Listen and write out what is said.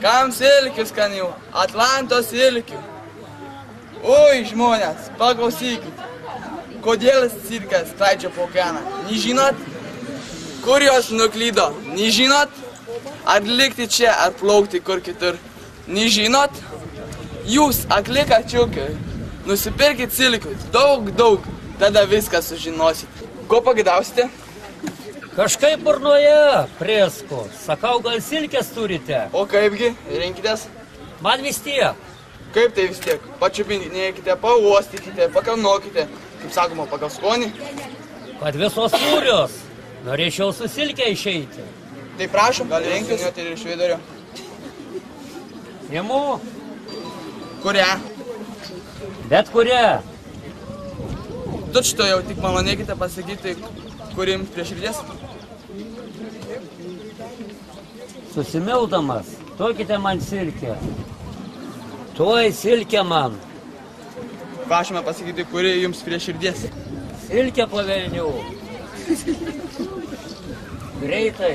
Kam silkių skanių? Atlantos silkių. Oi, žmonės, paklausykit. Kodėl silkės skraidžia po okeaną? Nežinot? Kur jos nuklydo? Nežinot? Ar likti čia, ar plaukti kur kitur? Nežinot? Jūs, akli kačiukai, nusipirkit silkių. Daug. Tada viską sužinosit. Ko pagaidausite? Kažkaip burnoje, priesko. Sakau, gal silkės turite? O kaipgi? Rinkitės? Man vis tiek. Kaip tai vis tiek? Pačiupinėkite, pauostykite, pakalnokite. Kaip sakoma, pagal skonį. Kad visos sūrios. Norėčiau su silke išeiti. Tai prašom, gal rinktis net ir iš vidurio. Imu. Kurią? Bet kurią. Tučto jau tik malonėkite pasakyti, kuri jums prie širdies. Susimildamas, duokite man silkę. Tuoj silkę man. Prašome pasakyti, kuri jums prie širdies. Silkę po velnių. Greitai.